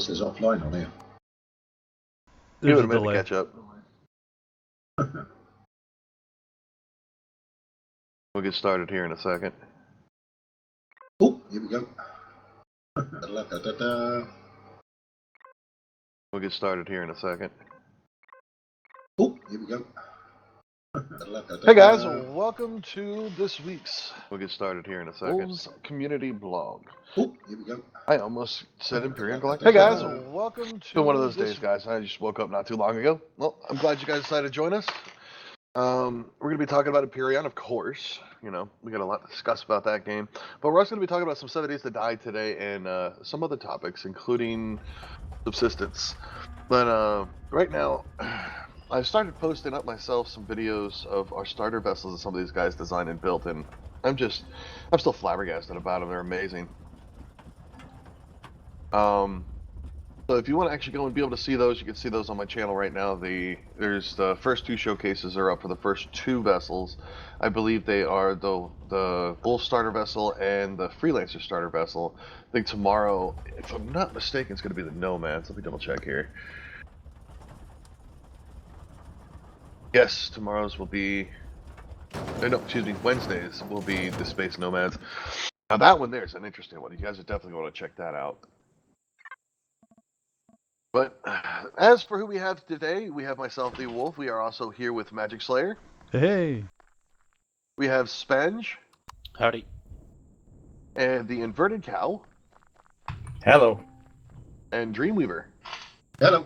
Yours is offline on here. Give it a minute to catch up. We'll get started here in a second. Oh, here we go. Da-da-da-da-da. We'll get started here in a second. Oh, here we go. Da-da-da-da-da. Hey guys, welcome to this week's. We'll get started here in a second. Wolves Community Blog. Oh, here we go. I almost said Imperial Galactic. Hey guys, welcome to. It's been one of those days, guys. I just woke up not too long ago. Well, I'm glad you guys decided to join us. We're going to be talking about Empyrean, of course. You know, we got a lot to discuss about that game. But we're also going to be talking about some 7 Days to Die today and some other topics, including subsistence. But right now, I started posting up myself some videos of our starter vessels that some of these guys designed and built, and I'm still flabbergasted about them. They're amazing. So if you want to actually go and be able to see those, you can see those on my channel right now. There's the first 2 showcases are up for the first 2 vessels. I believe they are the Wolf starter vessel and the Freelancer starter vessel. I think tomorrow, if I'm not mistaken, it's going to be the Nomads. Let me double check here. Yes, tomorrow's will be... No, excuse me, Wednesdays will be the Space Nomads. Now that one there is an interesting one. You guys are definitely going to check that out. But as for who we have today, we have myself, the Wolf. We are also here with Magic Slayer. Hey. We have Spenge. Howdy. And the Inverted Cow. Hello. And Dreamweaver. Hello.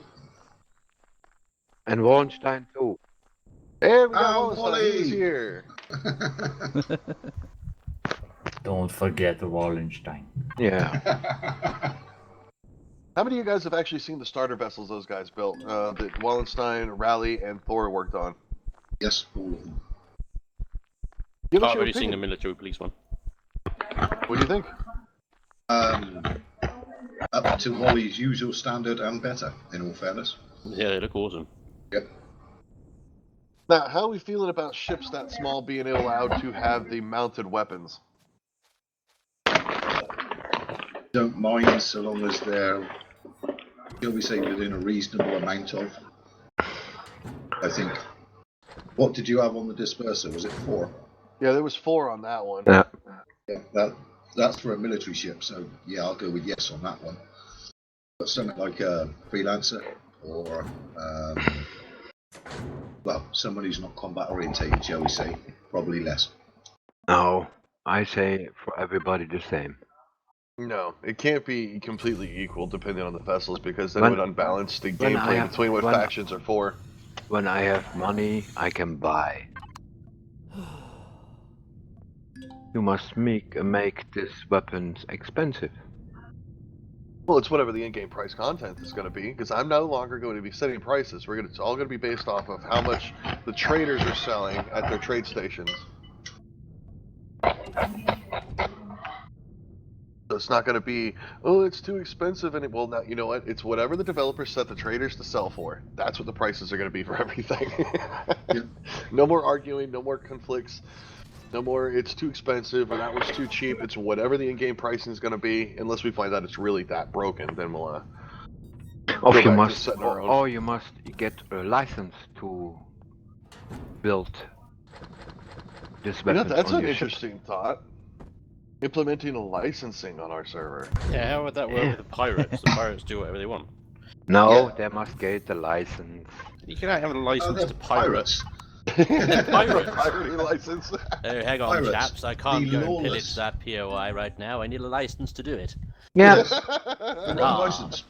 And Wallenstein too. And we got Oh, Wallenstein. Wally. He's here. Don't forget the Wallenstein. Yeah. How many of you guys have actually seen the starter vessels those guys built that Wallenstein, Raleigh, and Thor worked on? Yes, all of them. Give us I've your already seen the opinion. military police one. What do you think? Up to Wally's usual standard and better, in all fairness. Yeah, they look awesome. Yep. Now, how are we feeling about ships that small being allowed to have the mounted weapons? Don't mind so long as they're, shall we say, within a reasonable amount of. I think. What did you have on the disperser? Was it 4? Yeah, there was 4 on that one. Yeah. Yeah, that's for a military ship, so yeah, I'll go with yes on that one. But something like a freelancer or well, someone who's not combat orientated, shall we say, probably less. No, I say for everybody the same. No, it can't be completely equal depending on the vessels because then When- it would unbalance the when I gameplay have- between what when- factions are for. When I have money, I can buy. You must make these weapons expensive. Well, it's whatever the in-game price content is going to be, because I'm no longer going to be setting prices. It's all going to be based off of how much the traders are selling at their trade stations. So it's not going to be, oh, it's too expensive, and well, now you know what? It's whatever the developers set the traders to sell for. That's what the prices are going to be for everything. No more arguing, no more conflicts. No more, it's too expensive or that was too cheap. It's whatever the in-game pricing is going to be, unless we find out it's really that broken. Then we'll Or go you back to must, setting our own. or you must get a license to build this You know, weapon. that's on an your ship. interesting thought. Implementing a licensing on our server. Yeah, how would that work with the pirates? The pirates do whatever they want. No, Yeah. they must get the license. You cannot have a license they're to pirate. Pirates. Pirating license. Oh, hang on, Pirates. chaps. I can't The go and lawless. pillage that POI right now. I need a license to do it. Yeah, Wrong Ah. license.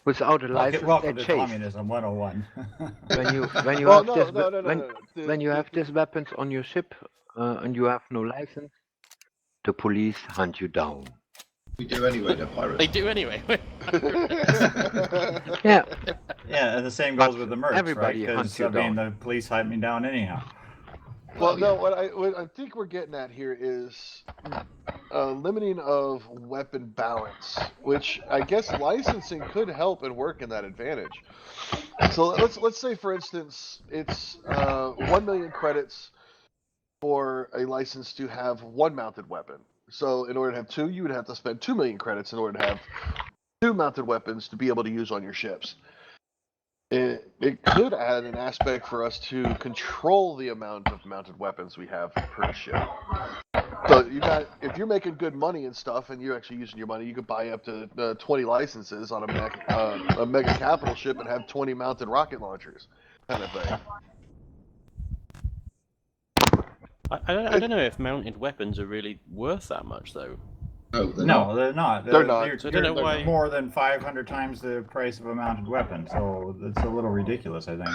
without a license, Welcome they to chase. Communism 101. When you Well, have this no. when you have these weapons on your ship and you have no license, the police hunt you down. We do anyway, they're pirates. They do anyway. Yeah, Yeah, and the same goes But with the merch, everybody right? hunts Because, you I mean, down. the police hunt me down anyhow. Well, no. What I think we're getting at here is limiting of weapon balance, which I guess licensing could help and work in that advantage. So let's say, for instance, it's 1 million credits for a license to have 1 mounted weapon. So in order to have 2, you would have to spend 2 million credits in order to have 2 mounted weapons to be able to use on your ships. It could add an aspect for us to control the amount of mounted weapons we have per ship. So if you're making good money and stuff, and you're actually using your money, you could buy up to 20 licenses on a mega capital ship and have 20 mounted rocket launchers, kind of thing. I don't know if mounted weapons are really worth that much, though. No, they're No, not. they're not. They're not. So I don't know They're why- more than 500 times the price of a mounted weapon, so it's a little ridiculous, I think.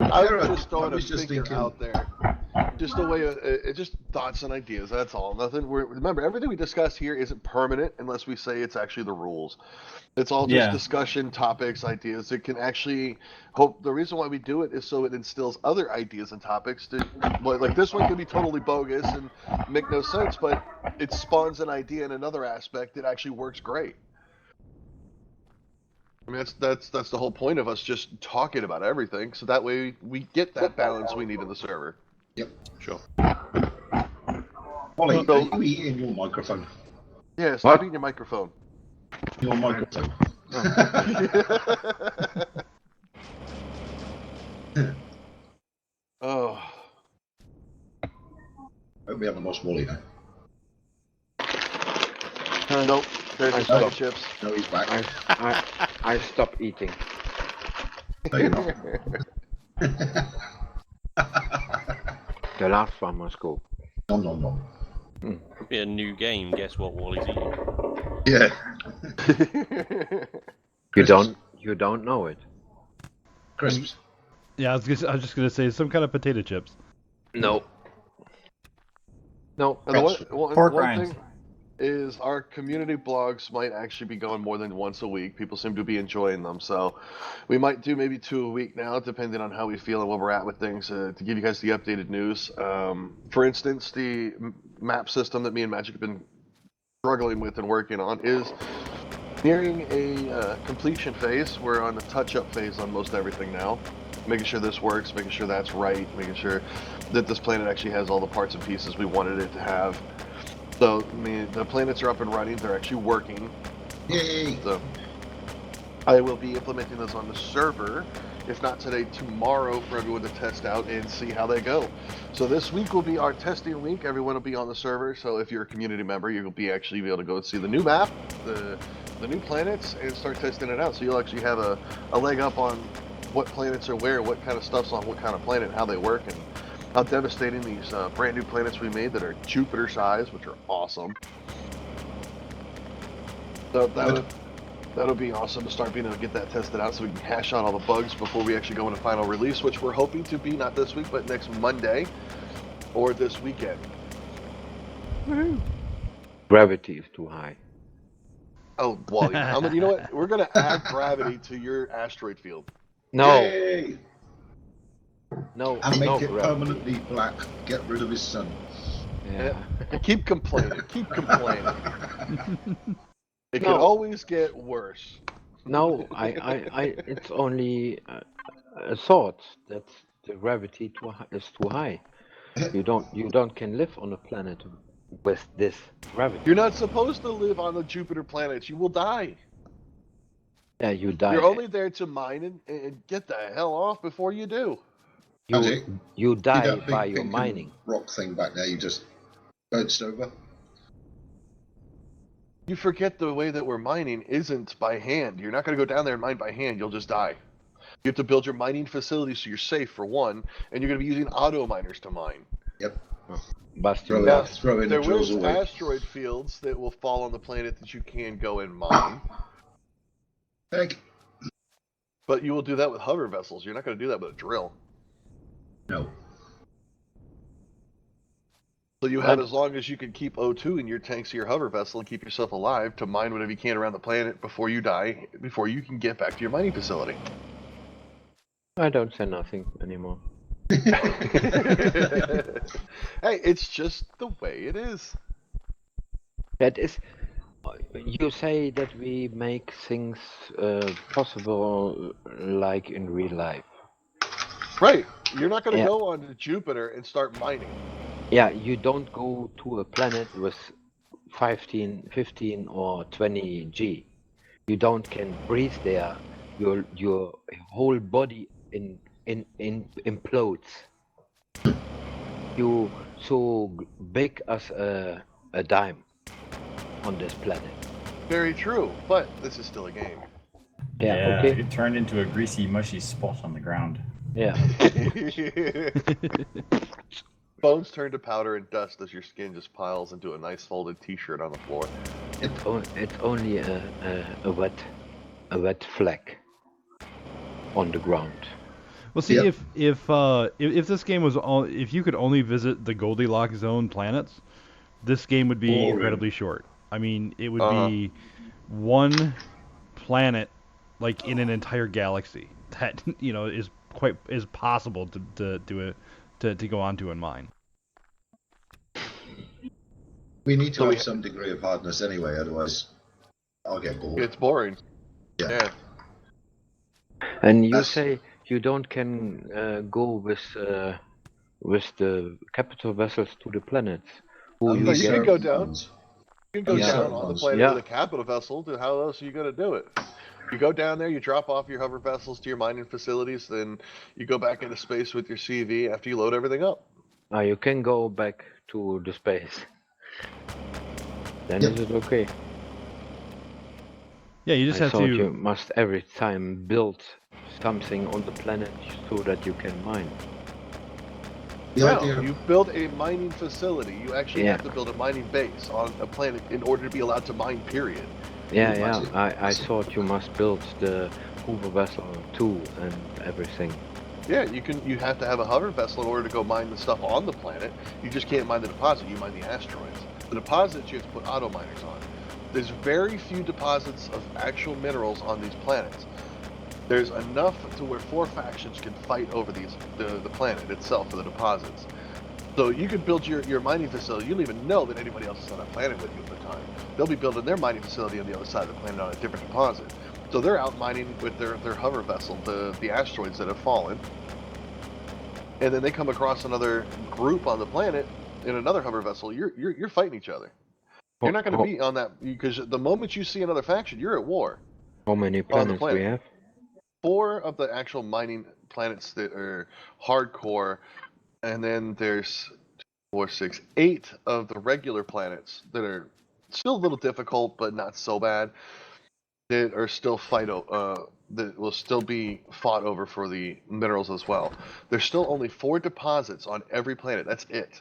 I Sarah, was just throwing I was a just figure thinking- out there. Just a way of, just thoughts and ideas, that's all. Nothing. Remember, everything we discuss here isn't permanent unless we say it's actually the rules. It's all just Yeah. discussion, topics, ideas. It can actually hope. The reason why we do it is so it instills other ideas and topics. Like this one could be totally bogus and make no sense, but it spawns an idea in another aspect that actually works great. I mean, that's the whole point of us just talking about everything, so that way we get that balance we need in the server. Yep. Sure. Ollie, So- are you eating your microphone? Yeah, stop eating your microphone. Your microphone. Oh. Hope we haven't lost Wally now. Nope. There's I his bag stopped. of chips. No, he's back. I stopped eating. No, you're not. The last one must go. Nom nom nom. Could be a new game. Guess what Wally's eating? Yeah. You don't know it. Crisps. Yeah, I was just gonna say some kind of potato chips. No. No. And Pork one rinds. thing is our community blogs might actually be going more than once a week. People seem to be enjoying them, so we might do maybe 2 a week now, depending on how we feel and where we're at with things, to give you guys the updated news. For instance, the map system that me and Magic have been struggling with and working on is nearing a completion phase. We're on the touch-up phase on most everything now, making sure this works, making sure that's right, making sure that this planet actually has all the parts and pieces we wanted it to have. So, I mean, the planets are up and running. They're actually working. Yay. So, I will be implementing this on the server, if not today, tomorrow, for everyone to test out and see how they go. So this week will be our testing week. Everyone will be on the server. So if you're a community member, you'll be actually able to go and see the new map, the new planets, and start testing it out. So you'll actually have a leg up on what planets are where, what kind of stuff's on what kind of planet, how they work, and how devastating these brand new planets we made that are Jupiter size, which are awesome. So that'll be awesome to start being able to get that tested out so we can hash out all the bugs before we actually go into final release, which we're hoping to be not this week, but next Monday or this weekend. Gravity is too high. Oh, well, you know what? We're going to add gravity to your asteroid field. No. Yay. No. And no make it gravity. permanently black. Get rid of his sun. Yeah. Keep complaining. Keep complaining. It can No. always get worse. No, I it's only a thought that the gravity is too high. You don't can live on a planet with this gravity. You're not supposed to live on the Jupiter planets. You will die. Yeah, you die. You're only there to mine and get the hell off before you do. you, That's it. you See die that big by your pink and mining. rock thing back there, you just bounced over. You forget the way that we're mining isn't by hand. You're not going to go down there and mine by hand. You'll just die. You have to build your mining facility so you're safe, for one, and you're going to be using auto miners to mine. Yep. Busting Yeah. Throw in the There drills is away. asteroid fields that will fall on the planet that you can go and mine, Heck. but you will do that with hover vessels. You're not going to do that with a drill. No. So you have as long as you can keep O2 in your tanks of your hover vessel and keep yourself alive to mine whatever you can around the planet before you die, before you can get back to your mining facility. I don't say nothing anymore. Hey, it's just the way it is. That is, you say that we make things possible like in real life. Right. You're not going to Yeah. go on to Jupiter and start mining. Yeah, you don't go to a planet 15 or 20 G. You don't can breathe there. Your whole body implodes. You so big as a dime on this planet. Very true, but this is still a game. Yeah, okay. It turned into a greasy, mushy spot on the ground. Yeah. Bones turn to powder and dust as your skin just piles into a nice folded T-shirt on the floor. It's only a wet fleck on the ground. Well, see, Yeah. if this game was if you could only visit the Goldilocks zone planets, this game would be Boring. incredibly short. I mean, it would Uh-huh. be one planet, like in an entire galaxy that is possible to do it to go onto and mine. We need to So have some degree of hardness anyway, otherwise I'll get bored. It's boring. Yeah. And you That's- say you don't can go with the capital vessels to the planets. Who Only No, you can certain go down. ones. You can go Only down certain on the ones. planet Yeah. with a capital vessel. How else are you going to do it? You go down there, you drop off your hover vessels to your mining facilities, then you go back into space with your CV after you load everything up. You can go back to the space. Then Yep. is it okay? Yeah, you just I have thought to. you must every time build something on the planet so that you can mine. The No, idea you build a mining facility. You actually Yeah. have to build a mining base on a planet in order to be allowed to mine, period. Yeah, Pretty much yeah. it. I thought you must build the Hoover vessel too and everything. Yeah, you have to have a hover vessel in order to go mine the stuff on the planet. You just can't mine the deposit, you mine the asteroids. The deposits you have to put auto miners on. There's very few deposits of actual minerals on these planets. There's enough to where 4 factions can fight over the planet itself for the deposits. So you could build your mining facility. You don't even know that anybody else is on that planet with you at the time. They'll be building their mining facility on the other side of the planet on a different deposit. So they're out mining with their hover vessel, the asteroids that have fallen. And then they come across another group on the planet in another hover vessel. You're fighting each other. You're not going to be on that, because the moment you see another faction, you're at war. How many planets we planet. have? 4 of the actual mining planets that are hardcore, and then there's 4, 6, 8 of the regular planets that are still a little difficult, but not so bad. That are still that will still be fought over for the minerals as well. There's still only 4 deposits on every planet. That's it.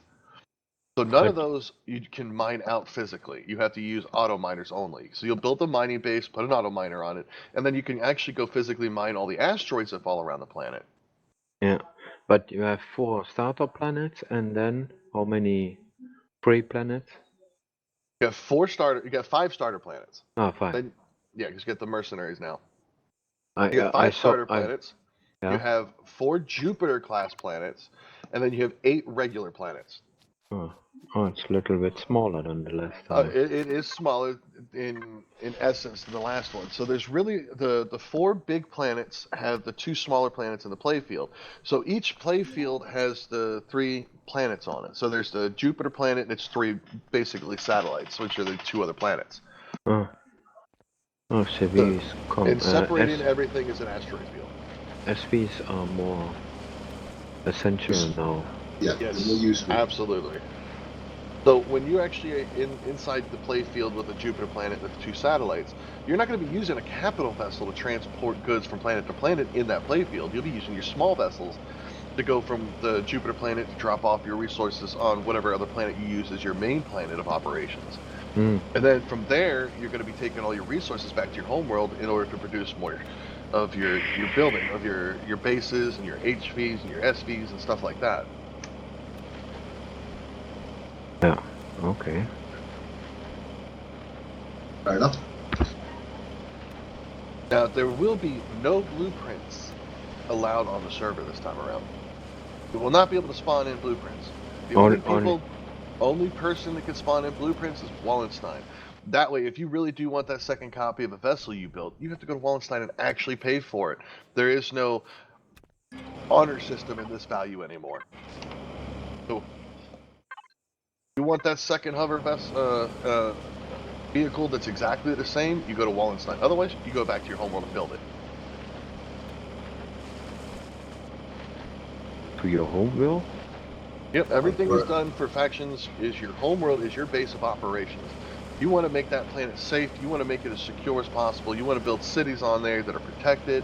So none of those you can mine out physically. You have to use auto miners only. So you'll build the mining base, put an auto miner on it, and then you can actually go physically mine all the asteroids that fall around the planet. Yeah, but you have 4 starter planets and then how many free planets? You got 5 starter planets. Ah, 5. Then yeah, because you get the mercenaries now. I, You got I 5 saw. starter planets. Yeah. You have 4 Jupiter class planets, and then you have 8 regular planets. Oh, it's a little bit smaller than the last time. It is smaller in essence than the last one. So there's really the 4 big planets have the 2 smaller planets in the playfield. So each playfield has the 3 planets on it. So there's the Jupiter planet and its 3 basically satellites, which are the 2 other planets. Oh, CVs come. And separating everything is an asteroid field. SVs are more essential now. Yeah, Yes, more useful. absolutely. So when you actually are inside the playfield with the Jupiter planet with the 2 satellites, you're not going to be using a capital vessel to transport goods from planet to planet in that playfield. You'll be using your small vessels to go from the Jupiter planet to drop off your resources on whatever other planet you use as your main planet of operations. Mm. And then from there, you're going to be taking all your resources back to your homeworld in order to produce more of your building, of your bases and your HVs and your SVs and stuff like that. Yeah. Okay. Fair enough. Now, there will be no blueprints allowed on the server this time around. You will not be able to spawn in blueprints. The only person that can spawn in blueprints is Wallenstein. That way, if you really do want that second copy of a vessel you built, you have to go to Wallenstein and actually pay for it. There is no honor system in this value anymore. So, if you want that second hover vehicle that's exactly the same, you go to Wallenstein. Otherwise, you go back to your homeworld and build it. To your home will? Yep, everything is done for factions. Is your homeworld is your base of operations. You want to make that planet safe. You want to make it as secure as possible. You want to build cities on there that are protected.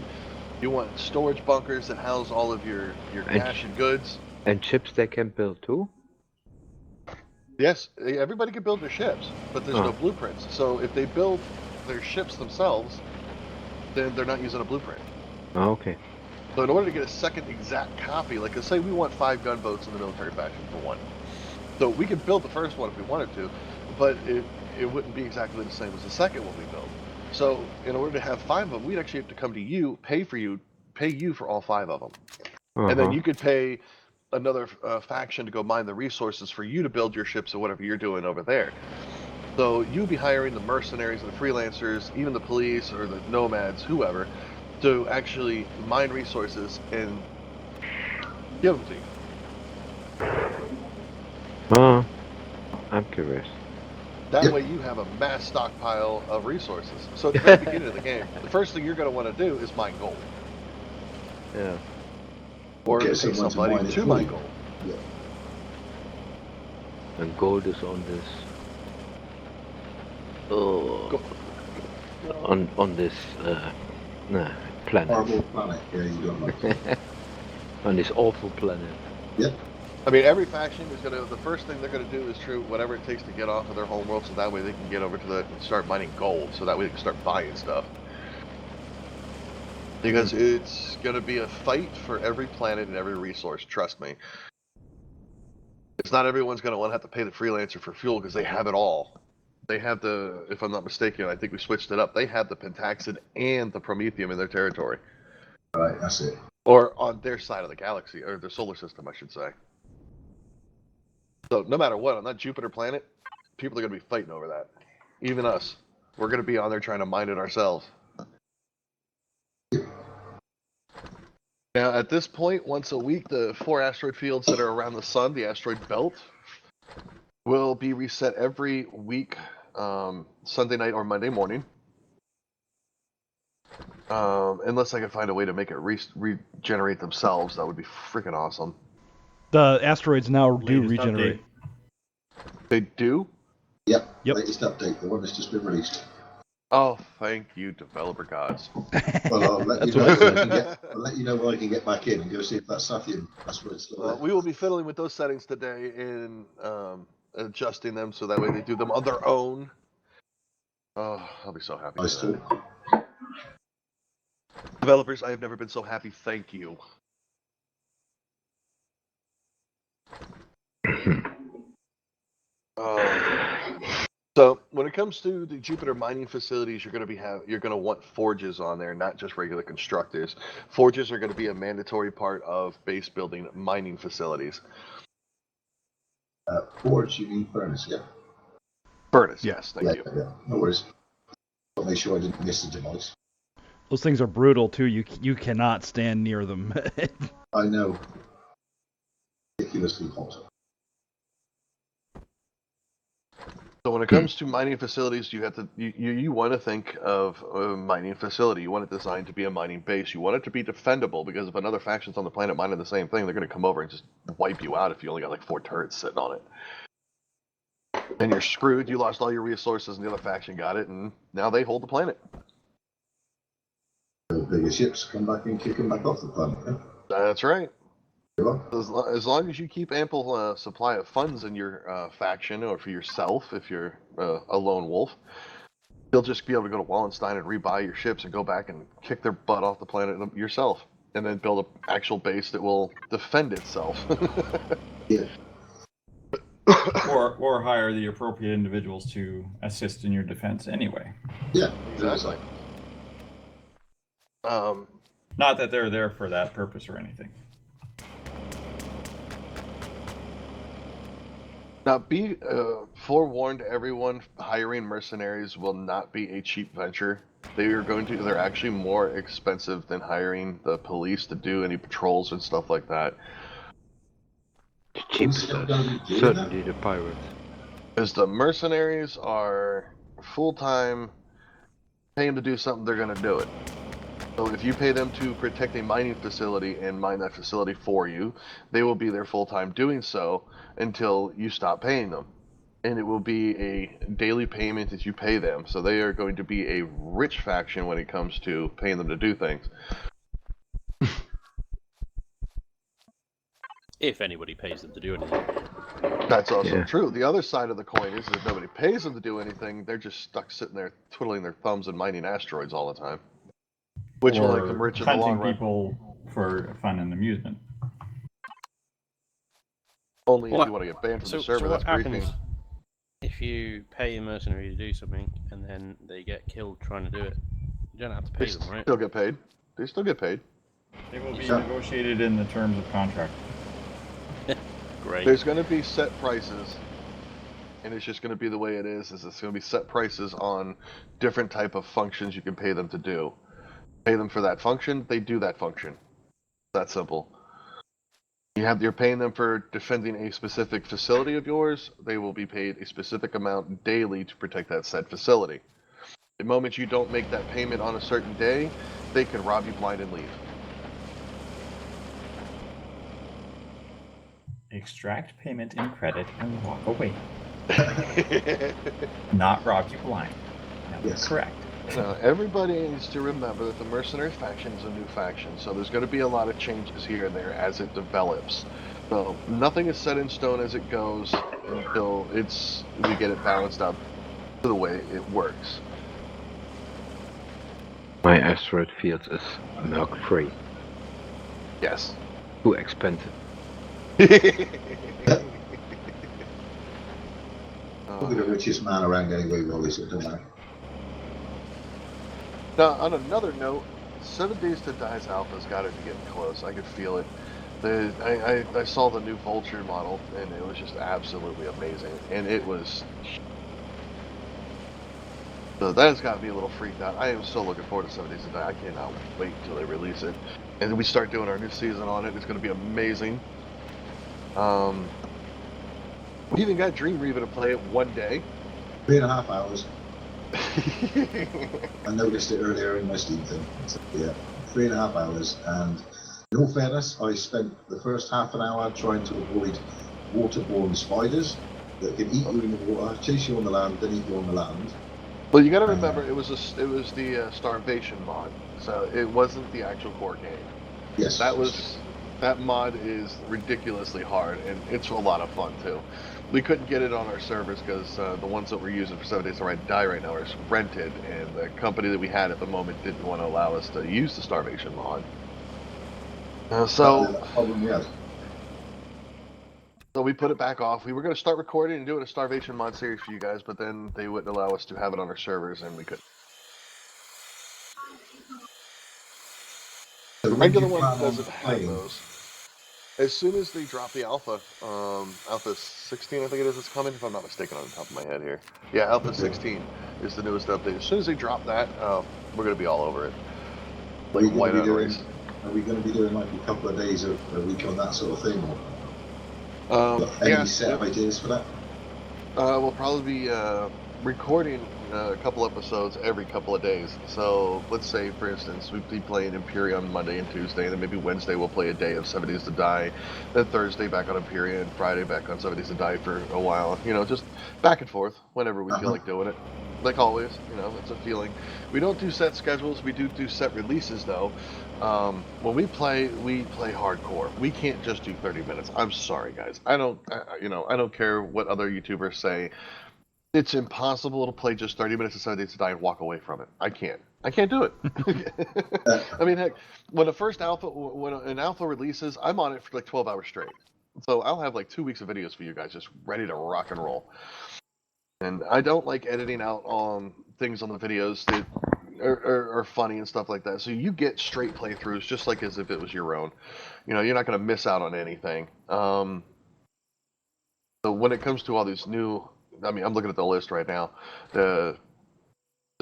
You want storage bunkers that house all of your cash and goods. And ships they can build too? Yes, everybody can build their ships, but there's no blueprints. So if they build their ships themselves, then they're not using a blueprint. Oh, okay. So in order to get a second exact copy, like let's say we want 5 gunboats in the military faction for one. So we could build the first one if we wanted to, but it wouldn't be exactly the same as the second one we build. So in order to have 5 of them, we'd actually have to come to you, pay you for all 5 of them. And then you could pay another faction to go mine the resources for you to build your ships or whatever you're doing over there. So you'd be hiring the mercenaries and the freelancers, even the police or the nomads, whoever, to actually mine resources and give them to you. I'm curious. That way you have a mass stockpile of resources. So at the very beginning of the game, the first thing you're going to want to do is mine gold. Yeah. Or pay somebody to mine gold. Yeah. And gold is on this. On this planet. Horrible planet. Yeah, you don't like it. On this awful planet. Yep. I mean, every faction is going to, the first thing they're going to do is true whatever it takes to get off of their homeworld, so that way they can get over to the, start mining gold, so that way they can start buying stuff. Because it's going to be a fight for every planet and every resource, trust me. It's not everyone's going to want to have to pay the freelancer for fuel because they have it all. They have the, if I'm not mistaken, I think we switched it up, they have the Pentaxid and the Promethium in their territory. Right, that's it. Or on their side of the galaxy, or the solar system, I should say. So no matter what, on that Jupiter planet, people are going to be fighting over that. Even us. We're going to be on there trying to mine it ourselves. Now, at this point, once a week, the 4 asteroid fields that are around the sun, the asteroid belt, will be reset every week, Sunday night or Monday morning. Unless I can find a way to make it regenerate themselves, that would be freaking awesome. The asteroids now do Latest regenerate. update. They do? Yep. Latest update, the one that's just been released. Oh, thank you, developer gods. Well, I'll let you know. I'll let you know when I can get back in and go see if that's Sathian. That's where it's still there. We will be fiddling with those settings today and adjusting them so that way they do them on their own. Oh, I'll be so happy. Nice too. Developers, I have never been so happy. Thank you. So when it comes to the Jupiter mining facilities, you're going to want forges on there, not just regular constructors. Forges are going to be a mandatory part of base building mining facilities. Forge, you mean furnace, yeah? Furnace, yes, thank you. Yeah, no worries. I'll make sure I didn't miss the device. Those things are brutal too. You cannot stand near them. I know. Ridiculously hot. So when it comes to mining facilities, you have to you want to think of a mining facility. You want it designed to be a mining base. You want it to be defendable because if another faction's on the planet mining the same thing, they're going to come over and just wipe you out if you only got like 4 turrets sitting on it. And you're screwed. You lost all your resources, and the other faction got it, and now they hold the planet. The bigger ships come back and kick them back off the planet. Yeah? That's right. Sure. As long as you keep ample supply of funds in your faction or for yourself, if you're a lone wolf, you'll just be able to go to Wallenstein and rebuy your ships and go back and kick their butt off the planet yourself, and then build an actual base that will defend itself. Yeah. Or hire the appropriate individuals to assist in your defense anyway. Yeah, Exactly. Not that they're there for that purpose or anything. Now, be forewarned, everyone. Hiring mercenaries will not be a cheap venture. They're actually more expensive than hiring the police to do any patrols and stuff like that. The cheapest are certainly the pirates. Is the mercenaries are full-time, pay them to do something, they're going to do it. So if you pay them to protect a mining facility and mine that facility for you, they will be there full-time doing so until you stop paying them. And it will be a daily payment that you pay them. So they are going to be a rich faction when it comes to paying them to do things. If anybody pays them to do anything. That's also Yeah. true. The other side of the coin is if nobody pays them to do anything, they're just stuck sitting there twiddling their thumbs and mining asteroids all the time. Which will make them rich in the long hunting run. people for fun and amusement. Only Well, if you want to get banned from the server, so that's what happens briefing. if you pay a mercenary to do something and then they get killed trying to do it? You don't have to pay They them, right? still get paid. They still get paid. They will be Sure. negotiated in the terms of contract. Great. There's going to be set prices, and it's just going to be the way it is it's going to be set prices on different type of functions you can pay them to do. Pay them for that function, they do that function. That simple. You're paying them for defending a specific facility of yours, they will be paid a specific amount daily to protect that said facility. The moment you don't make that payment on a certain day, they can rob you blind and leave. Extract payment in credit and walk away. Not rob you blind. That Yes. is correct. Now, everybody needs to remember that the mercenary faction is a new faction, so there's going to be a lot of changes here and there as it develops. So nothing is set in stone as it goes until we get it balanced out to the way it works. My asteroid field is merc free. Yes. Too expensive. I'll be the richest man around anyway, Rolly, so it don't matter. Now, on another note, 7 Days to Die's alpha's got to be getting close. I could feel it. I saw the new Vulture model, and it was just absolutely amazing. And it was... So that has got me a little freaked out. I am so looking forward to 7 Days to Die. I cannot wait until they release it. And then we start doing our new season on it. It's going to be amazing. We even got Dream Reaver to play it one day. 3.5 hours. I noticed it earlier in my Steam thing. So, yeah, 3.5 hours. And in all fairness, I spent the first half an hour trying to avoid waterborne spiders that can eat you in the water, chase you on the land, then eat you on the land. Well, you got to remember, it was the Starvation mod, so it wasn't the actual core game. Yes. That mod is ridiculously hard, and it's a lot of fun too. We couldn't get it on our servers because the ones that we're using for 7 Days to Die right now are rented, and the company that we had at the moment didn't want to allow us to use the Starvation mod. So we put it back off. We were going to start recording and doing a Starvation mod series for you guys, but then they wouldn't allow us to have it on our servers, and we couldn't. So The when do regular you one plan on doesn't have playing? those. As soon as they drop the alpha, Alpha 16, I think it is, coming, if I'm not mistaken on the top of my head here. Yeah, Alpha 16 is the newest update. As soon as they drop that, we're going to be all over it. Like white on race. Are we going to be doing like a couple of days a week on that sort of thing? Or any Yeah, set ideas for that? we'll probably be recording a couple episodes every couple of days. So let's say, for instance, we'd be playing Imperia on Monday and Tuesday, and then maybe Wednesday we'll play a day of 7 Days to Die, then Thursday back on Imperia, and Friday back on 7 Days to Die for a while. You know, just back and forth whenever we feel like doing it. Like always, you know, it's a feeling. We don't do set schedules. We do set releases, though. When we play hardcore. We can't just do 30 minutes. I'm sorry, guys. I don't care what other YouTubers say. It's impossible to play just 30 minutes of 7 Days to Die and walk away from it. I can't do it. I mean, heck, when an alpha releases, I'm on it for like 12 hours straight. So I'll have like 2 weeks of videos for you guys just ready to rock and roll. And I don't like editing out things on the videos that are funny and stuff like that. So you get straight playthroughs just like as if it was your own. You know, you're not going to miss out on anything. So when it comes to all these new, I mean, I'm looking at the list right now. The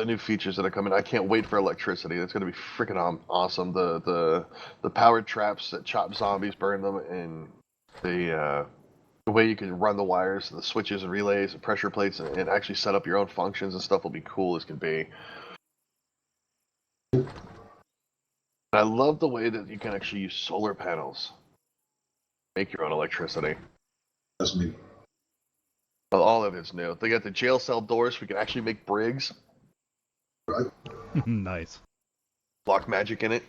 new features that are coming. I can't wait for electricity. That's going to be freaking awesome. The powered traps that chop zombies, burn them, and the The way you can run the wires, and the switches and relays and pressure plates, and actually set up your own functions and stuff will be cool as can be. And I love the way that you can actually use solar panels, make your own electricity. That's me. Well, all of it's new. They got the jail cell doors. We can actually make brigs. Right? Nice. Block magic in it.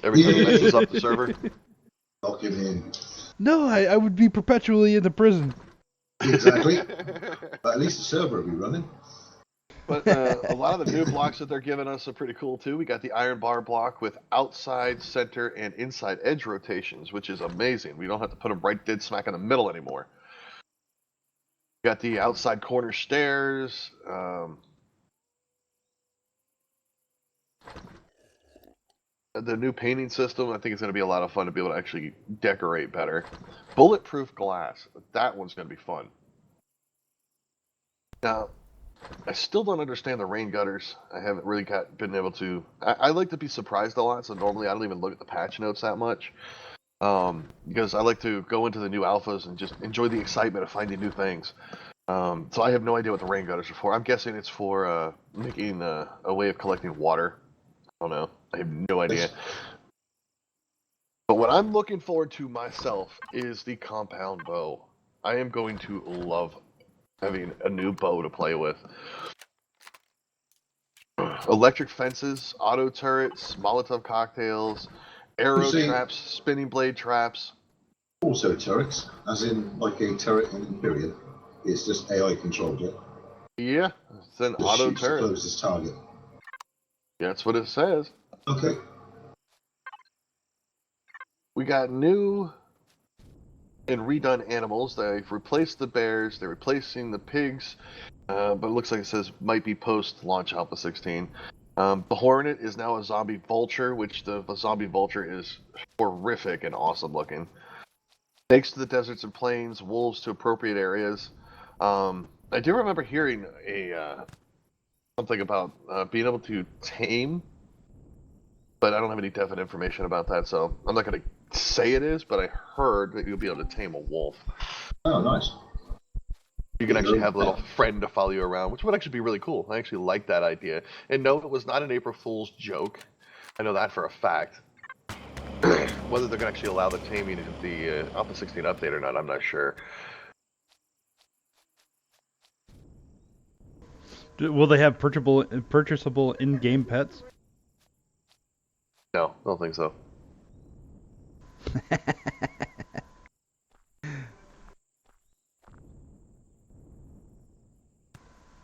Every time it messes up the server. Lock him in. No, I would be perpetually in the prison. Exactly. But at least the server will be running. But a lot of the new blocks that they're giving us are pretty cool too. We got the iron bar block with outside, center, and inside edge rotations, which is amazing. We don't have to put them right dead smack in the middle anymore. We got the outside corner stairs. The new painting system, I think it's going to be a lot of fun to be able to actually decorate better. Bulletproof glass. That one's going to be fun. Now, I still don't understand the rain gutters. I haven't really been able to. I like to be surprised a lot, so normally I don't even look at the patch notes that much. Because I like to go into the new alphas and just enjoy the excitement of finding new things. So I have no idea what the rain gutters are for. I'm guessing it's for making a way of collecting water. I don't know. I have no idea. But what I'm looking forward to myself is the compound bow. I am going to love having a new bow to play with. Electric fences, auto turrets, Molotov cocktails, arrow traps, spinning blade traps. Also turrets, as in like a turret in Imperium. It's just AI controlled, yeah? Yeah, it's an Just auto shoots turret. the closest target. That's what it says. Okay. We got new and redone animals. They've replaced the bears. They're replacing the pigs. But it looks like it says might be post-launch Alpha 16. The Hornet is now a zombie vulture, which the zombie vulture is horrific and awesome looking. Snakes to the deserts and plains, wolves to appropriate areas. I do remember hearing something about being able to tame, but I don't have any definite information about that, so I'm not going to say it is, but I heard that you'll be able to tame a wolf. Oh, nice. You can actually have a little friend to follow you around, which would actually be really cool. I actually like that idea. And no, it was not an April Fool's joke. I know that for a fact. Whether they're going to actually allow the taming of the Alpha 16 update or not, I'm not sure. Will they have purchasable in-game pets? No, I don't think so.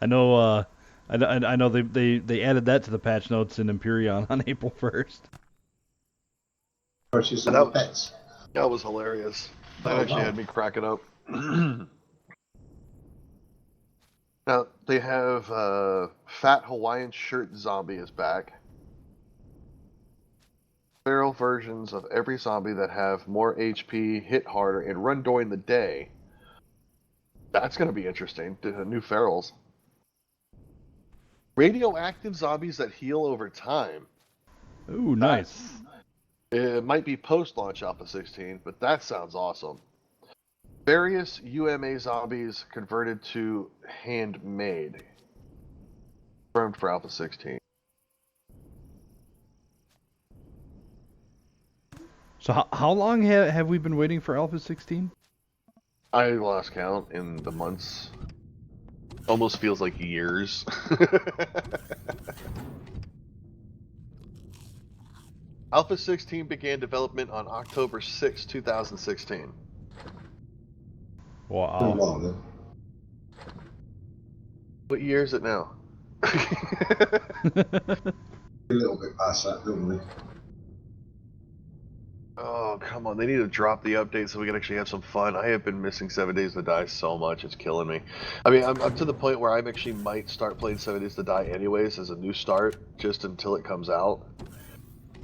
I know. I know they added that to the patch notes in Empyrean on April 1st. Purchasable pets. That was hilarious. That actually had me cracking up. Now, they have Fat Hawaiian Shirt Zombie is back. Feral versions of every zombie that have more HP, hit harder, and run during the day. That's going to be interesting. New ferals. Radioactive zombies that heal over time. Ooh, nice. It might be post-launch Alpha 16, but that sounds awesome. Various UMA zombies converted to handmade. Confirmed for Alpha 16. So how long have we been waiting for Alpha 16? I lost count in the months. Almost feels like years. Alpha 16 began development on October 6, 2016. Oh, Wow. wow, then. What year is it now? A little bit past that, don't we? Oh, come on. They need to drop the update so we can actually have some fun. I have been missing 7 Days to Die so much. It's killing me. I mean, I'm to the point where I actually might start playing 7 Days to Die anyways as a new start, just until it comes out.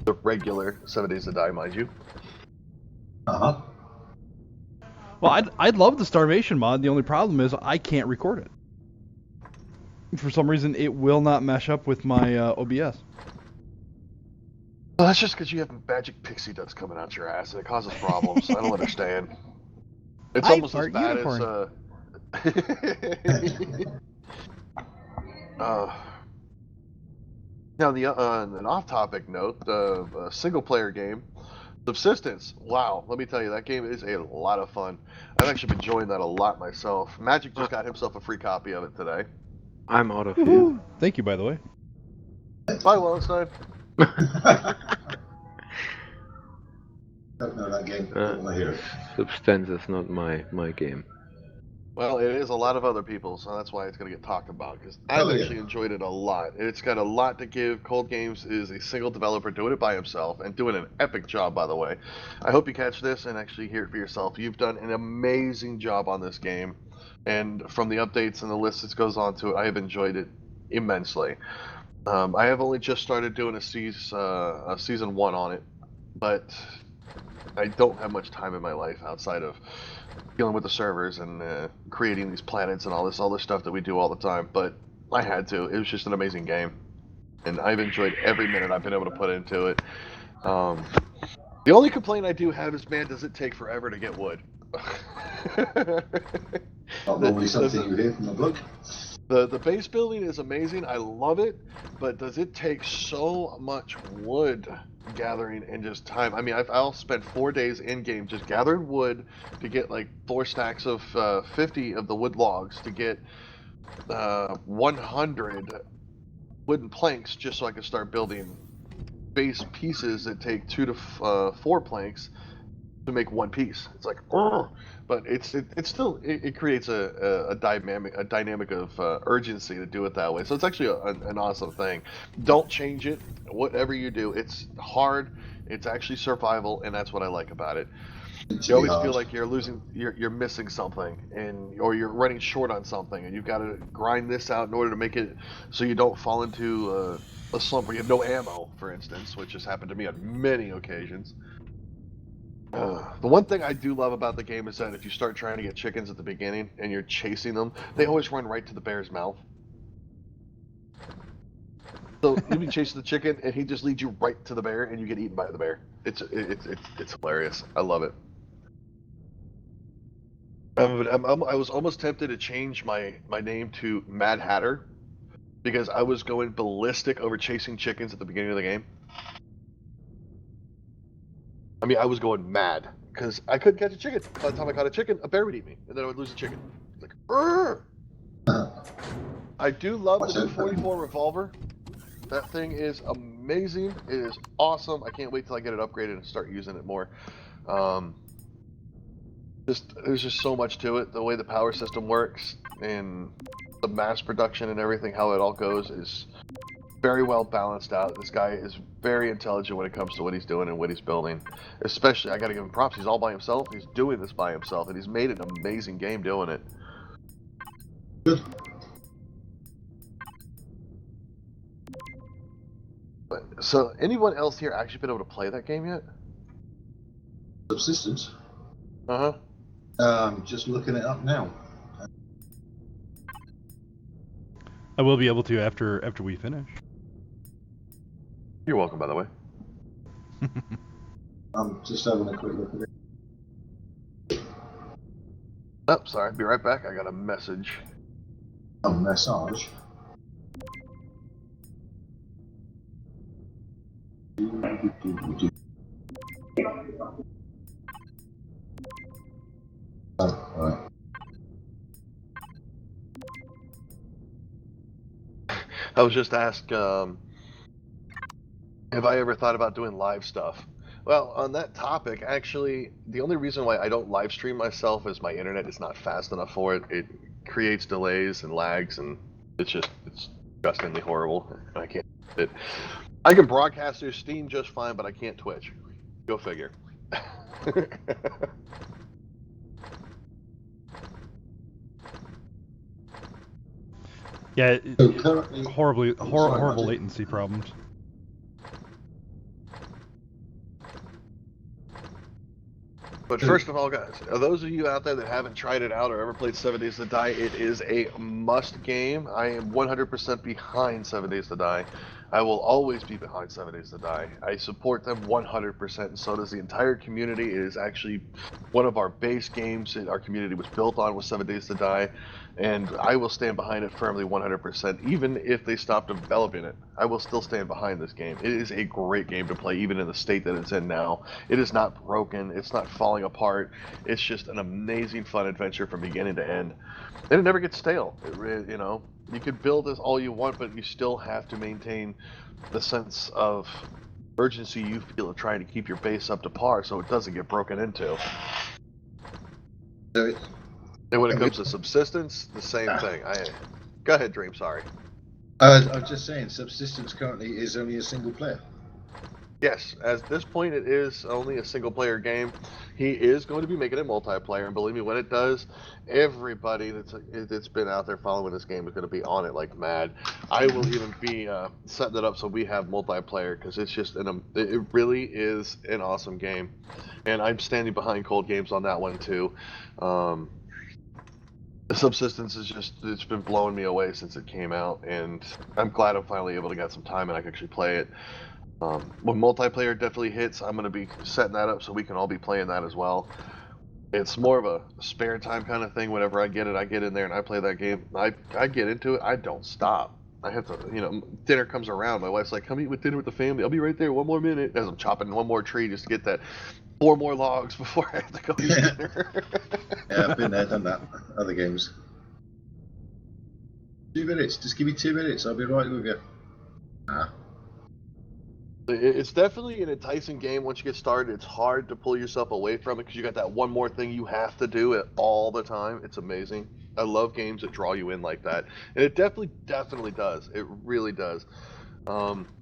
The regular 7 Days to Die, mind you. Uh-huh. Well, I'd love the Starvation mod. The only problem is I can't record it. For some reason, it will not mesh up with my OBS. Well, that's just because you have magic pixie dust coming out your ass, and it causes problems. I don't understand. It's I almost as fart bad unicorn. as now, on an off-topic note, the single-player game, Subsistence. Wow, let me tell you, that game is a lot of fun. I've actually been enjoying that a lot myself. Magic just got himself a free copy of it today. I'm out of here. Woohoo! Thank you, by the way. Bye, Wallenstein. Don't know that game. Don't want to hear it. Substance is not my game. Well, it is a lot of other people, so that's why it's going to get talked about, because I've Oh, yeah. actually enjoyed it a lot. It's got a lot to give. Cold Games is a single developer doing it by himself, and doing an epic job, by the way. I hope you catch this and actually hear it for yourself. You've done an amazing job on this game, and from the updates and the list that goes on to it, I have enjoyed it immensely. I have only just started doing a season 1 on it, but I don't have much time in my life outside of dealing with the servers and creating these planets and all this other stuff that we do all the time. But I had to. It was just an amazing game, and I've enjoyed every minute I've been able to put into it. The only complaint I do have is, man, does it take forever to get wood? Not normally something you hear from the book. The base building is amazing. I love it, but does it take so much wood gathering and just time? I mean, I'll spend 4 days in game just gathering wood to get like 4 stacks of 50 of the wood logs to get 100 wooden planks just so I can start building base pieces that take 2 to 4 planks to make one piece. It's like, oh, but it's still it creates a dynamic of urgency to do it that way. So it's actually an awesome thing. Don't change it. Whatever you do, it's hard. It's actually survival, and that's what I like about it. You always feel like you're missing something, or you're running short on something, and you've got to grind this out in order to make it so you don't fall into a slump where you have no ammo, for instance, which has happened to me on many occasions. The one thing I do love about the game is that if you start trying to get chickens at the beginning and you're chasing them, they always run right to the bear's mouth. So you'll be chasing the chicken, and he just leads you right to the bear, and you get eaten by the bear. It's hilarious. I love it. I was almost tempted to change my name to Mad Hatter, because I was going ballistic over chasing chickens at the beginning of the game. I mean, I was going mad because I couldn't catch a chicken. By the time I caught a chicken, a bear would eat me, and then I would lose a chicken. Like, Urgh! I do love the new 44 revolver. That thing is amazing. It is awesome. I can't wait till I get it upgraded and start using it more. There's just so much to it. The way the power system works and the mass production and everything, how it all goes, is very well balanced out. This guy is very intelligent when it comes to what he's doing and what he's building. Especially, I gotta give him props. He's all by himself. He's doing this by himself, and he's made an amazing game doing it. Good. So, anyone else here actually been able to play that game yet? Subsistence. Uh-huh. Just looking it up now. I will be able to after we finish. You're welcome, by the way. I'm just having a quick look at it. Oh, sorry. Be right back. I got a message. A massage. Oh, right. I was just asked, have I ever thought about doing live stuff? Well, on that topic, actually, the only reason why I don't live stream myself is my internet is not fast enough for it. It creates delays and lags, and it's disgustingly horrible. I can't do it. I can broadcast through Steam just fine, but I can't Twitch. Go figure. Yeah, So currently, horrible latency problems. But first of all, guys, those of you out there that haven't tried it out or ever played 7 Days to Die, it is a must game. I am 100% behind 7 Days to Die. I will always be behind 7 Days to Die. I support them 100%, and so does the entire community. It is actually one of our base games that our community was built on, was 7 Days to Die, and I will stand behind it firmly 100%. Even if they stop developing it, I will still stand behind this game. It is a great game to play, even in the state that it's in now. It is not broken. It's not falling apart. It's just an amazing, fun adventure from beginning to end. And it never gets stale. You could build this all you want, but you still have to maintain the sense of urgency you feel of trying to keep your base up to par so it doesn't get broken into. So And when it comes to subsistence, the same thing. Go ahead, Dream, sorry. I was just saying, Subsistence currently is only a single player. Yes, at this point it is only a single player game. He is going to be making it multiplayer, and believe me, when it does, everybody that's been out there following this game is going to be on it like mad. I will even be setting it up so we have multiplayer, because it's just it really is an awesome game, and I'm standing behind Cold Games on that one too. Subsistence it's been blowing me away since it came out, and I'm glad I'm finally able to get some time and I can actually play it. When multiplayer definitely hits, I'm going to be setting that up so we can all be playing that as well. It's more of a spare time kind of thing. Whenever I get in there and I play that game. I get into it. I don't stop. I have to, dinner comes around. My wife's like, come eat with dinner with the family. I'll be right there. 1 more minute. As I'm chopping 1 more tree just to get that 4 more logs before I have to go eat dinner. Yeah, I've been there, done that. Other games. 2 minutes. Just give me 2 minutes. I'll be right with you. It's definitely an enticing game once you get started. It's hard to pull yourself away from it because you got that one more thing you have to do it all the time. It's amazing. I love games that draw you in like that. And it definitely does. It really does.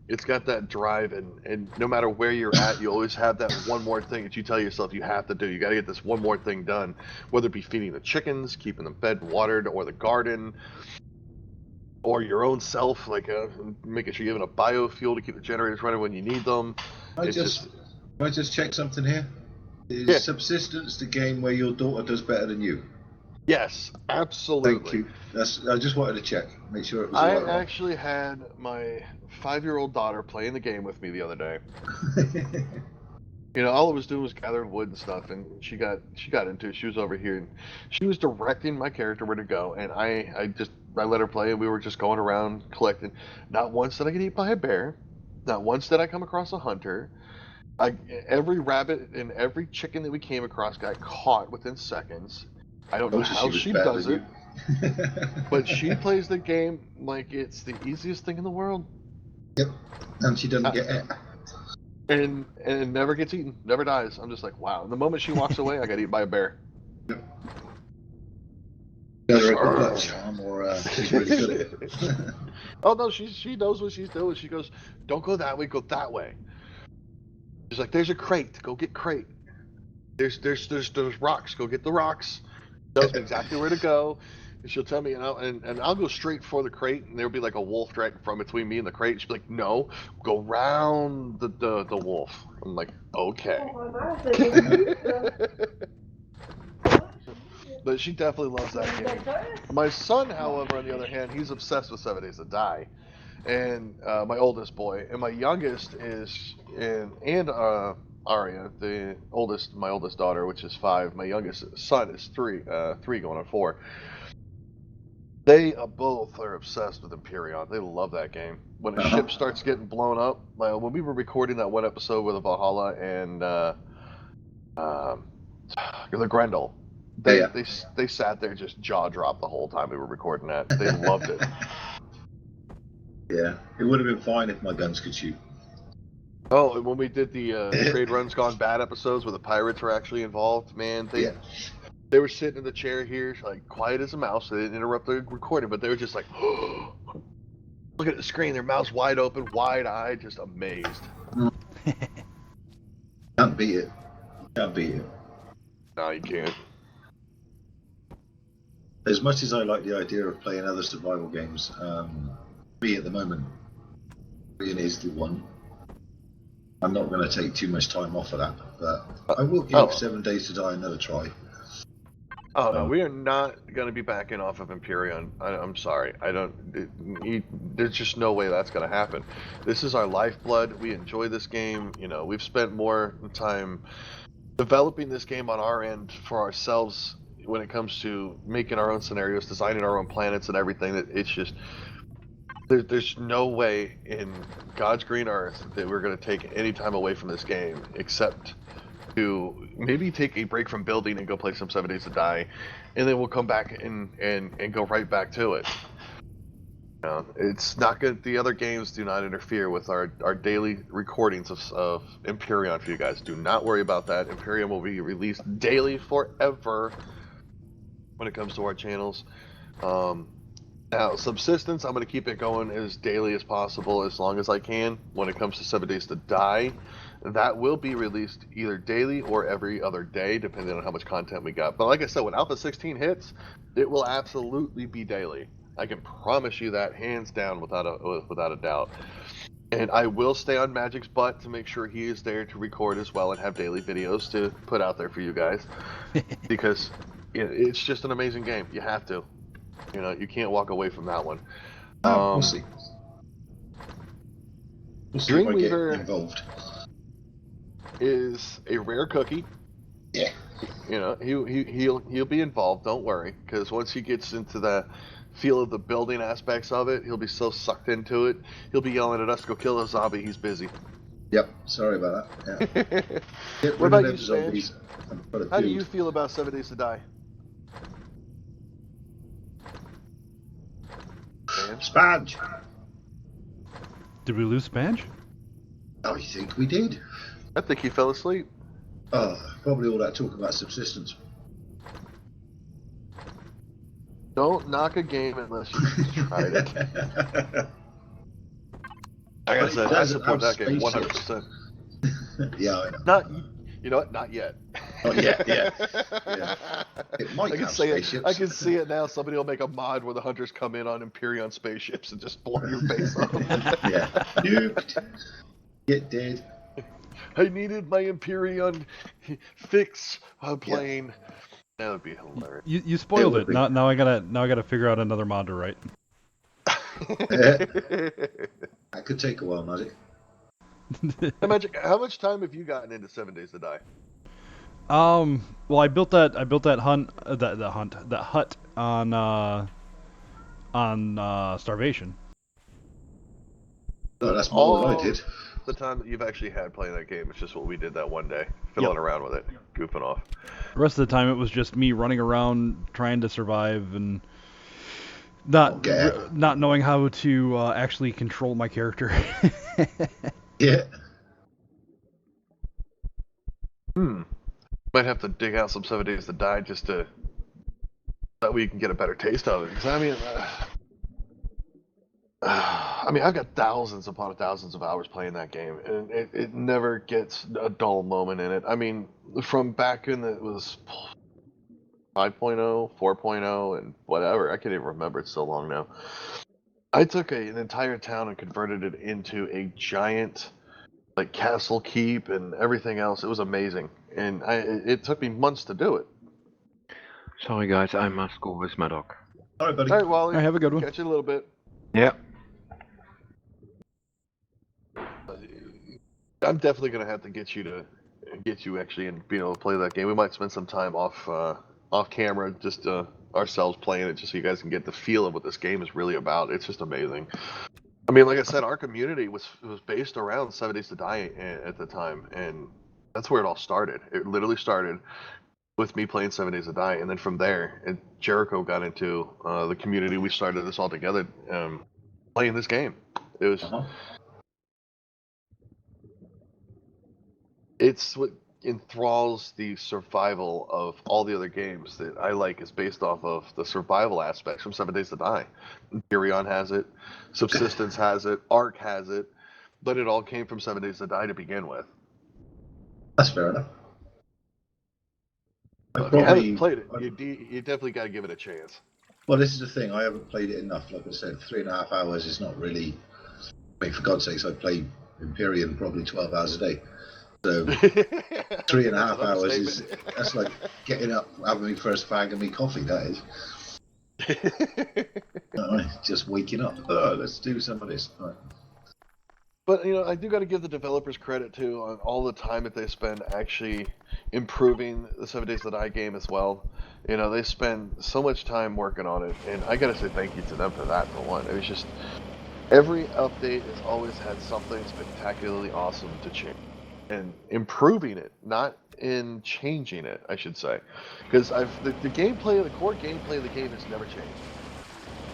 It's got that drive, and no matter where you're at, you always have that one more thing that you tell yourself you have to do. You got to get this one more thing done, whether it be feeding the chickens, keeping them fed and watered, or the garden, or your own self, like making sure you have enough biofuel to keep the generators running when you need them. I just check something here? Is Subsistence the game where your daughter does better than you? Yes, absolutely. Thank you. I just wanted to check, make sure it was I the right actually had my 5-year-old daughter playing the game with me the other day. one. All I was doing was gathering wood and stuff, and she got into it. She was over here, and she was directing my character where to go, and I let her play, and we were just going around collecting. Not once did I get eaten by a bear. Not once did I come across a hunter. Every rabbit and every chicken that we came across got caught within seconds. I don't know how she does it, but she plays the game like it's the easiest thing in the world. Yep, and she doesn't get it. And never gets eaten, never dies. I'm just like, wow. And the moment she walks away, I got eaten by a bear. Yep. She's really good at it. Oh no, she knows what she's doing. She goes, don't go that way, go that way. She's like, there's a crate, go get crate. There's rocks, go get the rocks. Tells me exactly where to go. And she'll tell me, and I'll go straight for the crate, and there'll be like a wolf right from between me and the crate. And she'll be like, no, go round the wolf. I'm like, okay. But she definitely loves that game. My son, however, on the other hand, he's obsessed with 7 Days to Die. And my oldest boy, and my youngest is Aria, my oldest daughter, which is 5. My youngest son is 3 going on 4. They both are obsessed with Empyrean. They love that game. When a ship starts getting blown up, when we were recording that one episode with the Valhalla and the Grendel, they sat there just jaw dropped the whole time we were recording that. They loved it. Yeah, it would have been fine if my guns could shoot. Oh, and when we did the Trade Runs Gone Bad episodes where the pirates were actually involved, man, they were sitting in the chair here, like quiet as a mouse. They didn't interrupt the recording, but they were just like, look at the screen, their mouths wide open, wide-eyed, just amazed. Can't beat it. Can't beat it. No, you can't. As much as I like the idea of playing other survival games, me at the moment, Korean is the one. I'm not going to take too much time off of that, but I will give 7 Days to Die another try. Oh no, we are not going to be backing off of Empyrean. I'm sorry. There's just no way that's going to happen. This is our lifeblood. We enjoy this game. You know, we've spent more time developing this game on our end for ourselves when it comes to making our own scenarios, designing our own planets and everything. That it's just there's no way in God's green earth that we're going to take any time away from this game except to maybe take a break from building and go play some 7 Days to Die, and then we'll come back and go right back to it. It's not good. The other games do not interfere with our daily recordings of Empyrean for you guys. Do not worry about that. Empyrean will be released daily forever when it comes to our channels. Now, Subsistence, I'm going to keep it going as daily as possible as long as I can. When it comes to 7 Days to Die, that will be released either daily or every other day, depending on how much content we got. But like I said, when Alpha 16 hits, it will absolutely be daily. I can promise you that, hands down, without a doubt. And I will stay on Magic's butt to make sure he is there to record as well and have daily videos to put out there for you guys. Because it's just an amazing game. You have to. You know, you can't walk away from that one. We'll see. We'll see if I get involved. Is a rare cookie. Yeah. You know, he'll be involved. Don't worry, because once he gets into the feel of the building aspects of it, he'll be so sucked into it. He'll be yelling at us to go kill a zombie. He's busy. Yep. Sorry about that. Yeah. What about you, Spange? How do you feel about 7 Days to Die? Spange. Did we lose Spange? I think we did. I think he fell asleep. Probably all that talk about subsistence. Don't knock a game unless you tried it. Like I said, I support that game 100%. Yeah, I know. You know what? Not yet. Not yet, yeah. It might have spaceships. I can see it now. Somebody will make a mod where the hunters come in on Empyrean spaceships and just blow your face off. Yeah. Nuked. Get dead. I needed my Empyrean fix plane. That would be hilarious. You spoiled it. Now I gotta figure out another mod to write. That could take a while, Magic. Magic, how much time have you gotten into 7 Days to Die? Well, I built that hut on Starvation. No, that's more than I did. The time that you've actually had playing that game, it's just what we did that one day, fiddling around with it, goofing off. The rest of the time, it was just me running around trying to survive and not knowing how to actually control my character. Yeah. Might have to dig out some 7 Days to Die just to that we can get a better taste of it. Because I mean, I've got thousands upon thousands of hours playing that game, and it never gets a dull moment in it. I mean, from back in it was 5.0, 4.0, and whatever. I can't even remember. It's so long now. I took an entire town and converted it into a giant, like, castle keep and everything else. It was amazing, and it took me months to do it. Sorry, guys, I must go with my dog. All right, buddy. All right, Wally. All right, have a good one. Catch you in a little bit. Yeah. I'm definitely gonna have to get you actually and being able to play that game. We might spend some time off camera, just ourselves playing it, just so you guys can get the feel of what this game is really about. It's just amazing. I mean, like I said, our community was based around 7 Days to Die at the time, and that's where it all started. It literally started with me playing 7 Days to Die, and then from there, Jericho got into the community. We started this all together, playing this game. It was. It's what enthralls the survival of all the other games that I like is based off of the survival aspects from 7 Days to Die. Empyrean has it, Subsistence has it, Ark has it, but it all came from 7 Days to Die to begin with. That's fair enough. If you haven't played it, you definitely got to give it a chance. Well, this is the thing. I haven't played it enough. Like I said, 3.5 hours is not really. I mean, for God's sakes, I played Empyrean probably 12 hours a day. So 3.5 hours that's like getting up, having my first fag of me coffee. That is. Just waking up. Oh, let's do some of this. Right. But I do got to give the developers credit too on all the time that they spend actually improving the 7 Days to Die game as well. They spend so much time working on it, and I got to say thank you to them for that. For one, it was just every update has always had something spectacularly awesome to change, and improving it, not in changing it, I should say, because the gameplay, the core gameplay of the game has never changed.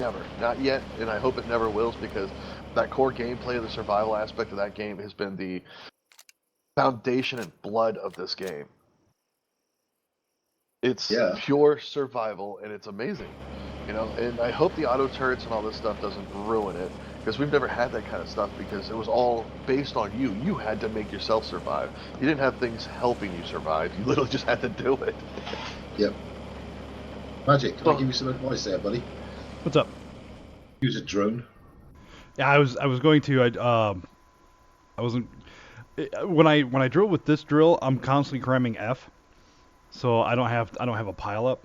Never, not yet, and I hope it never will, because that core gameplay of the survival aspect of that game has been the foundation and blood of this game. It's pure survival, and it's amazing, and I hope the auto turrets and all this stuff doesn't ruin it, because we've never had that kind of stuff, because it was all based on you. You had to make yourself survive. You didn't have things helping you survive. You literally just had to do it. Yep. Magic, can I give you some advice there, buddy? What's up? Use a drone. Yeah, I was going to. I wasn't. When I drill with this drill, I'm constantly cramming F, so I don't have a pile up.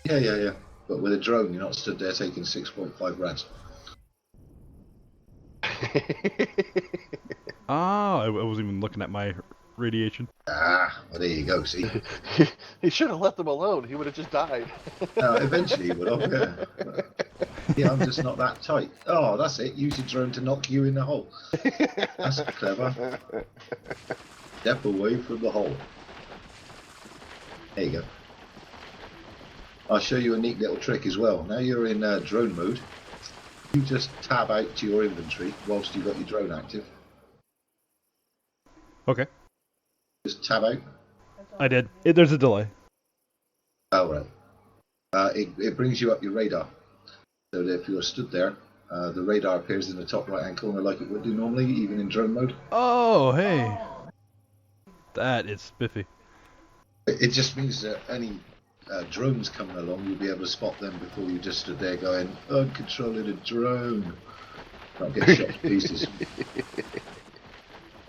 Yeah. But with a drone, you're not stood there taking 6.5 rats. I wasn't even looking at my radiation. Well, there you go. See, he should have left them alone. He would have just died. Eventually, he would have. Yeah. Yeah, I'm just not that tight. Oh, that's it. Use your drone to knock you in the hole. That's clever. Step away from the hole. There you go. I'll show you a neat little trick as well. Now you're in drone mode. You just tab out to your inventory whilst you've got your drone active. Okay. Just tab out. I did. There's a delay. Oh, right. It brings you up your radar. So that if you're stood there, the radar appears in the top right-hand corner like it would do normally, even in drone mode. Oh, hey. That is spiffy. It just means that any drones coming along, you'll be able to spot them before you just stood there going, I'm controlling a drone. Not get shot to pieces.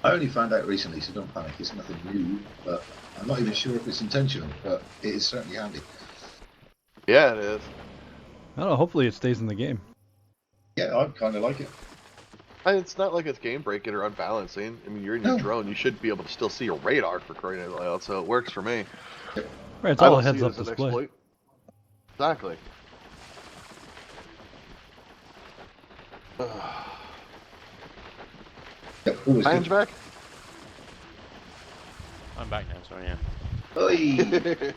I only found out recently, so don't panic. It's nothing new, but I'm not even sure if it's intentional, but it is certainly handy. Yeah, it is. I don't know. Hopefully it stays in the game. Yeah, I kind of like it. And it's not like it's game breaking or unbalancing. I mean, you're in your drone. You should be able to still see your radar for crying out loud, so it works for me. Right, it's all a heads-up display. Exploit. Exactly. Hands back? I'm back now, sorry, yeah.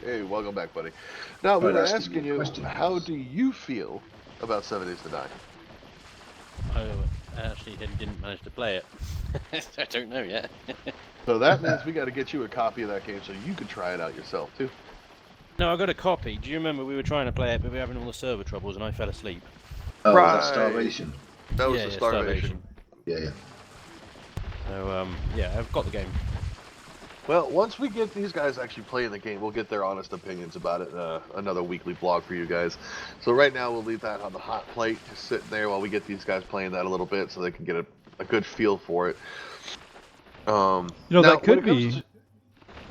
Hey, welcome back, buddy. Now, we were asking you, how do you feel about 7 Days to Die? I actually didn't manage to play it. I don't know yet. So that means we got to get you a copy of that game so you can try it out yourself, too. No, I got a copy. Do you remember we were trying to play it, but we were having all the server troubles and I fell asleep? Oh, right. That's Starvation. That was the Starvation. Yeah. So, yeah, I've got the game. Well, once we get these guys actually playing the game, we'll get their honest opinions about it in another weekly blog for you guys. So right now, we'll leave that on the hot plate, just sitting there while we get these guys playing that a little bit so they can get a good feel for it. Now, that could be...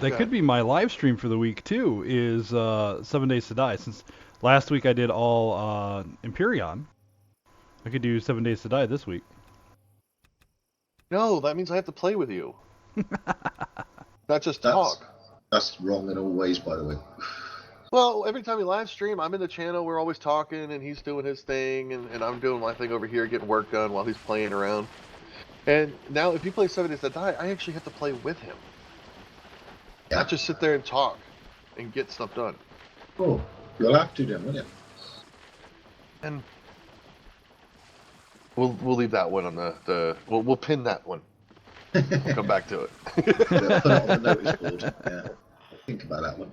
That could be my live stream for the week, too, is 7 Days to Die. Since last week I did all Empyrean, I could do 7 Days to Die this week. No, that means I have to play with you. Not just talk. That's wrong in all ways, by the way. Well, every time we live stream, I'm in the channel, we're always talking, and he's doing his thing, and I'm doing my thing over here, getting work done while he's playing around. And now, if he plays 7 Days to Die, I actually have to play with him. Yeah. Not just sit there and talk and get stuff done. Oh, you'll have to then, won't you? And we'll leave that one on we'll pin that one. We'll come back to it. Yeah, put it on the notice board. Yeah, think about that one.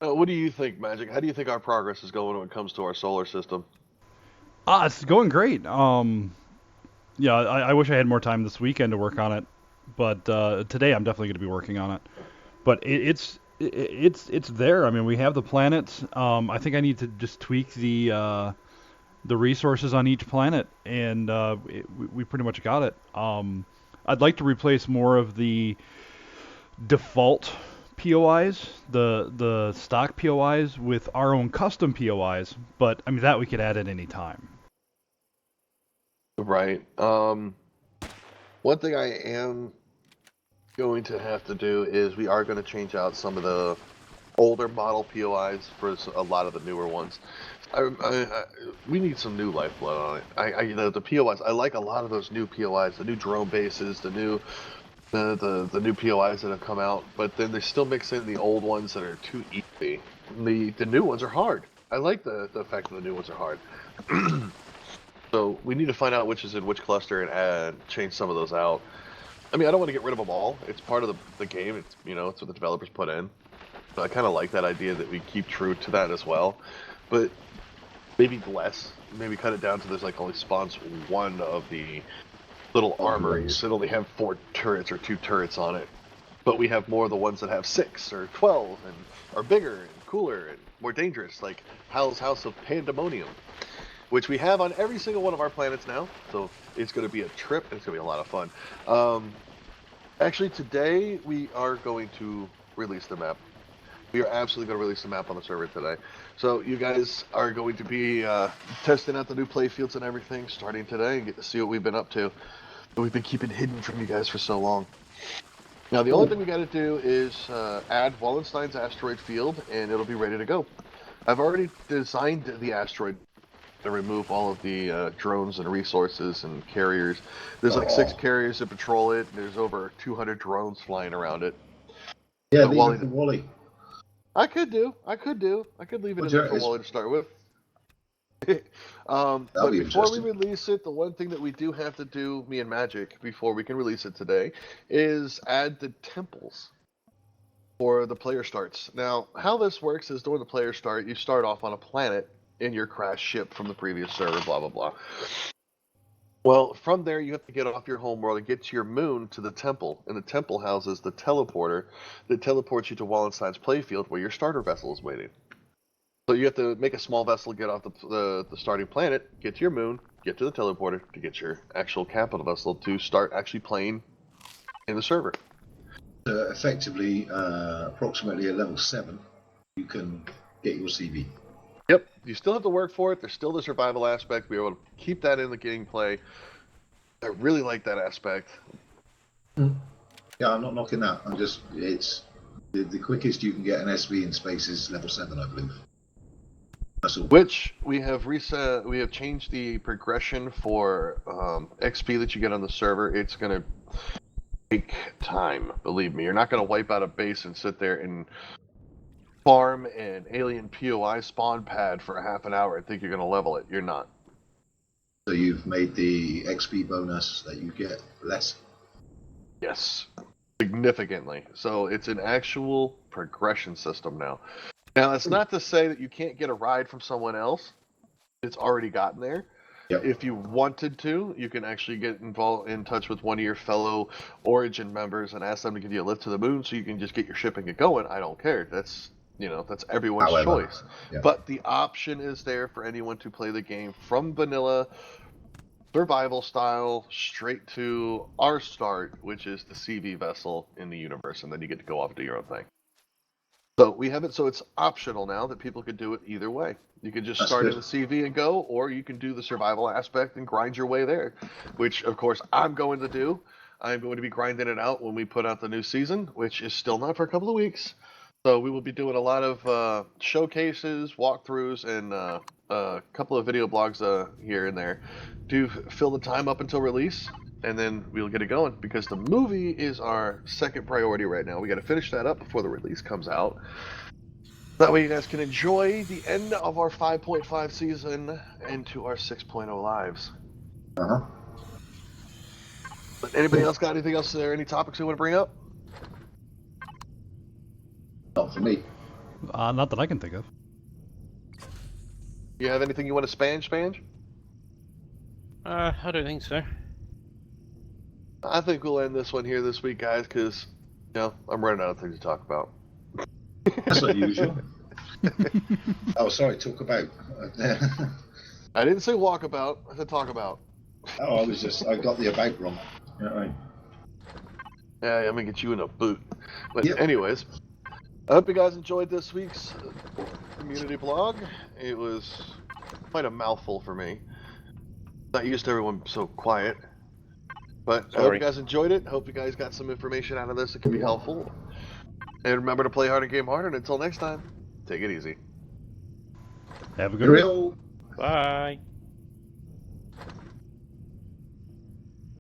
What do you think, Magic? How do you think our progress is going when it comes to our solar system? It's going great. Yeah, I wish I had more time this weekend to work on it, but today I'm definitely going to be working on it. But it's there. I mean, we have the planets. I think I need to just tweak the the resources on each planet, and we pretty much got it. I'd like to replace more of the default POIs, the stock POIs, with our own custom POIs, but I mean that we could add at any time. Right. One thing I am going to have to do is we are going to change out some of the older model POIs for a lot of the newer ones. We need some new lifeblood on it. The POIs, I like a lot of those new POIs, the new drone bases, the new POIs that have come out, but then they still mix in the old ones that are too easy. The new ones are hard. I like the fact that the new ones are hard. So we need to find out which is in which cluster and change some of those out. I mean, I don't want to get rid of them all. It's part of the game. It's it's what the developers put in. So I kind of like that idea that we keep true to that as well, but maybe less. Maybe cut it down to there's like only spawns one of the little armories that only have 4 turrets or 2 turrets on it, but we have more of the ones that have 6 or 12 and are bigger and cooler and more dangerous, like Hal's House of Pandemonium, which we have on every single one of our planets now. So it's going to be a trip, and it's going to be a lot of fun. Actually, today we are going to release the map. We are absolutely going to release the map on the server today. So you guys are going to be testing out the new playfields and everything starting today and get to see what we've been up to. But we've been keeping hidden from you guys for so long. Now, the only thing we got to do is add Wallenstein's asteroid field, and it'll be ready to go. I've already designed the asteroid to remove all of the drones and resources and carriers. There's like 6 carriers that patrol it. There's over 200 drones flying around it. Yeah, leave it for Wally. I could leave it in there for Wally to start with. But before we release it, the one thing that we do have to do, me and Magic, before we can release it today, is add the temples for the player starts. Now, how this works is during the player start, you start off on a planet in your crashed ship from the previous server, blah, blah, blah. Well, from there, you have to get off your homeworld and get to your moon to the temple. And the temple houses the teleporter that teleports you to Wallenstein's playfield where your starter vessel is waiting. So you have to make a small vessel, get off the starting planet, get to your moon, get to the teleporter to get your actual capital vessel to start actually playing in the server. Effectively, approximately at level 7, you can get your CV. Yep, you still have to work for it. There's still the survival aspect. Be able to keep that in the gameplay. I really like that aspect. Yeah, I'm not knocking that. I'm just, it's the quickest you can get an SV in space is level 7, I believe. That's all. Which we have reset. We have changed the progression for XP that you get on the server. It's gonna take time. Believe me, you're not gonna wipe out a base and sit there and farm an alien POI spawn pad for a half an hour and think you're gonna level it. You're not. So you've made the XP bonus that you get less? Yes, significantly. So it's an actual progression system now. Now, that's not to say that you can't get a ride from someone else. It's already gotten there. Yep. If you wanted to, you can actually get in touch with one of your fellow Origin members and ask them to give you a lift to the moon so you can just get your ship and get going. I don't care. That's everyone's choice. Yeah. But the option is there for anyone to play the game from vanilla, survival style, straight to our start, which is the CV vessel in the universe, and then you get to go off and do your own thing. So we have it so it's optional now that people could do it either way. You can just start in the CV and go, or you can do the survival aspect and grind your way there, which of course I'm going to do. I'm going to be grinding it out when we put out the new season, which is still not for a couple of weeks. So we will be doing a lot of showcases, walkthroughs, and a couple of video blogs here and there to fill the time up until release, and then we'll get it going because the movie is our second priority right now. We got to finish that up before the release comes out. That way you guys can enjoy the end of our 5.5 season into our 6.0 lives. Uh-huh. But anybody else got anything else there? Any topics you want to bring up? Not for me. Not that I can think of. You have anything you want to spange? I don't think so. I think we'll end this one here this week, guys, because I'm running out of things to talk about. That's unusual. Oh, sorry. Talk about. I didn't say walkabout. I said talk about. Oh, I got the about wrong. Yeah, right. Yeah, I'm gonna get you in a boot. But Yep. anyways, I hope you guys enjoyed this week's community blog. It was quite a mouthful for me. Not used to everyone so quiet. But I hope you guys enjoyed it. Hope you guys got some information out of this that can be helpful. And remember to play hard and game hard. And until next time, take it easy. Have a good week. Bye.